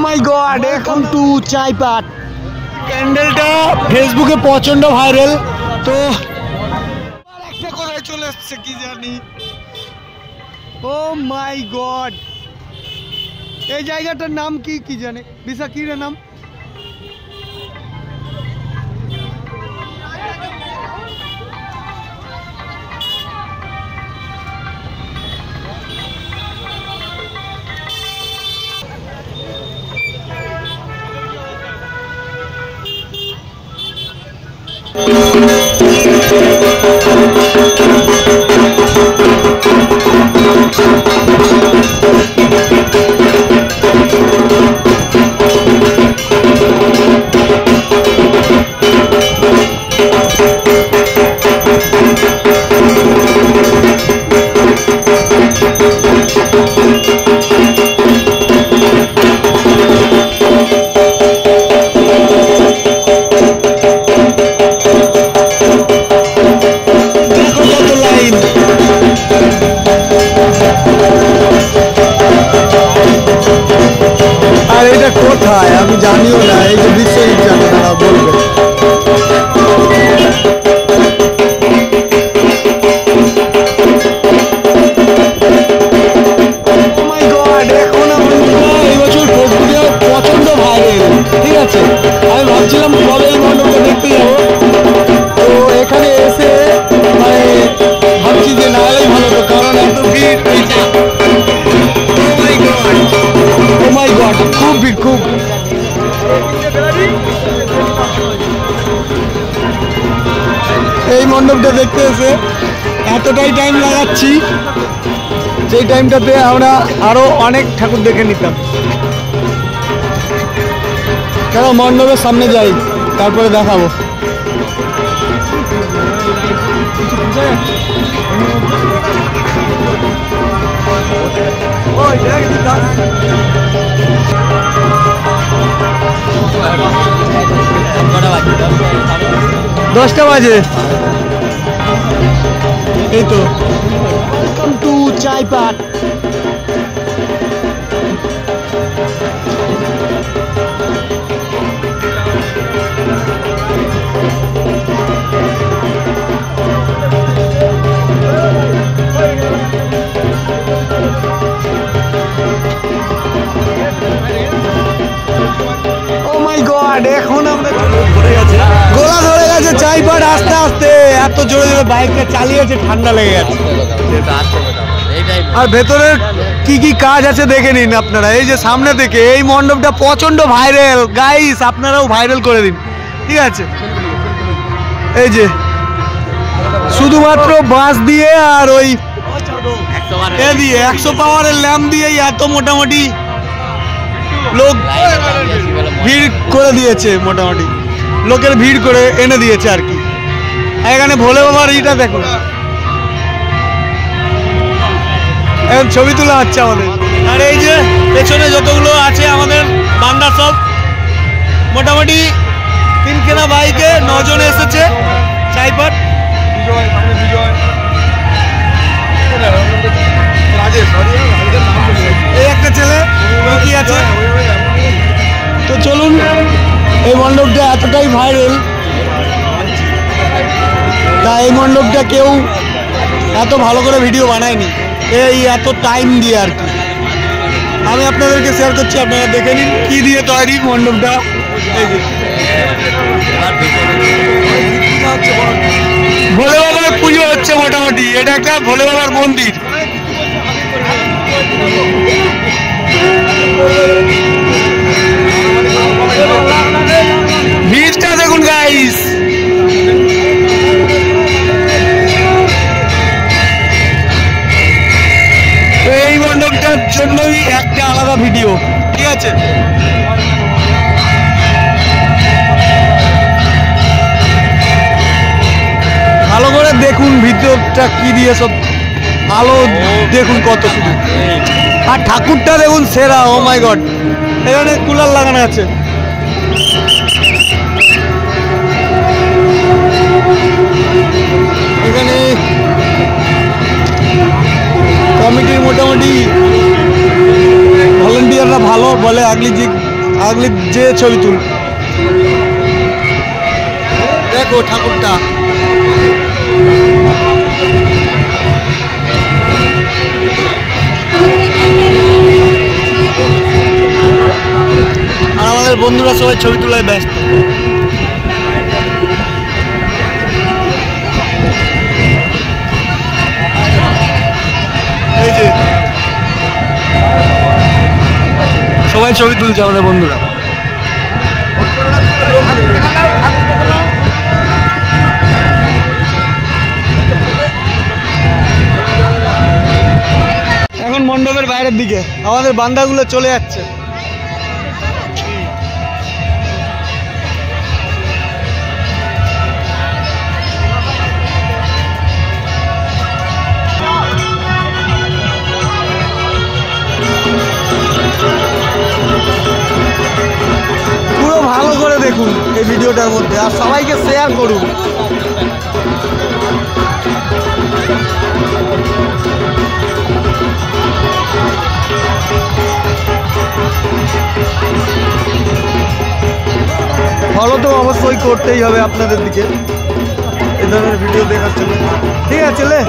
My god, welcome to Chaipat. ক্যান্ডেলটা ফেসবুকে প্রচন্ড ভাইরাল, তো একটা করে চলে এসছে কি জানি। ও মাই গড, এই জায়গাটার নাম কি কি জানে বিশা, কি রে নাম? আর এটা কোথায় আমি জানিও না, এই যে বিশ্বজিৎ জানে, তারা বলবে। এই বছর ফেসবুকে প্রচন্ড ভাইরাল, ঠিক আছে। আমি ভাবছিলাম কবে এই মণ্ডপটা দেখতে যাবো, তো এখানে এসে মানে ভাবছি যে না এলেই ভালো, তো কারণ এত ভিড়। ও মাই গড, খুব ভিড়, খুব। এই মণ্ডপটা দেখতে এসে এতটাই টাইম লাগাচ্ছি, যেই টাইমটাতে আমরা আরো অনেক ঠাকুর দেখে নিতাম। কেন মণ্ডপের সামনে যাই, তারপরে দেখাবো। দশটা বাজে, এই তো। Welcome to Chaipat. Oh my god, এখন আমরা গোলা ধরে গেছে চাইপাট আস্তে আস্তে। এত জোরে জোরে বাইকটা চালিয়েছে, ঠান্ডা লেগে গেছে। আর ভেতরে কি কি কাজ আছে দেখে নিন আপনারা। এই যে সামনে থেকে এই মণ্ডপটা প্রচন্ড ভাইরাল, গাইস আপনারাও ভাইরাল করে দিন, ঠিক আছে। এই যে শুধুমাত্র বাঁশ দিয়ে আর ওই দিয়ে 100 পাওয়ারের ল্যাম্প দিয়ে এত মোটামুটি লোক ভিড় করে দিয়েছে, মোটামুটি লোকের ভিড় করে এনে দিয়েছে আর কি। এখানে ভোলে বাবার ইটা দেখুন, এখন ছবি তোলা হচ্ছে আমাদের। আর এই যে পেছনে যতগুলো আছে আমাদের বান্দা, সব মোটামুটি 3 কেনা বাইকে 9 জন এসেছে চাইপাট। এই একটা ছেলে কি আছে। তো চলুন, এই মণ্ডপটা এতটাই ভাইরাল, তা এই মণ্ডপটা কেউ এত ভালো করে ভিডিও বানায়নি, এই এত টাইম দিয়ে আর কি। আমি আপনাদেরকে শেয়ার করছি, আপনারা দেখে নিন কি দিয়ে তৈরি মণ্ডপটা। এই যে ভোলে বাবার পুজো হচ্ছে মোটামুটি, এটা একটা ভোলে বাবার মন্দির। ভিড়টা দেখুন গাইস। এই মণ্ডপটার জন্যই একটা আলাদা ভিডিও, ঠিক আছে। ভালো করে দেখুন ভিডিওটা কি দিয়ে সব আলো দেখুন কত শুধু। আর ঠাকুরটা দেখুন সেরা, ও মাই গড। এখানে কুলার লাগানো আছে। এখানে কমিটির মোটামুটি ভলেন্টিয়াররা ভালো বলে, আগলি জি আগলি যে ছবি তুল, দেখো ঠাকুরটা। আর আমাদের বন্ধুরা সবাই ছবি তোলায় ব্যস্ত। এই যে সবাই ছবি তুলছে আমাদের বন্ধুরা। এখন মণ্ডপের বাইরের দিকে আমাদের বান্দাগুলো চলে যাচ্ছে। পুরো ভালো করে দেখুন এই ভিডিওটার মধ্যে, আর সবাইকে শেয়ার করুন। ফলো তো অবশ্যই করতেই হবে আপনাদের দিকে এই ধরনের ভিডিও দেখার জন্য। ঠিক আছে লে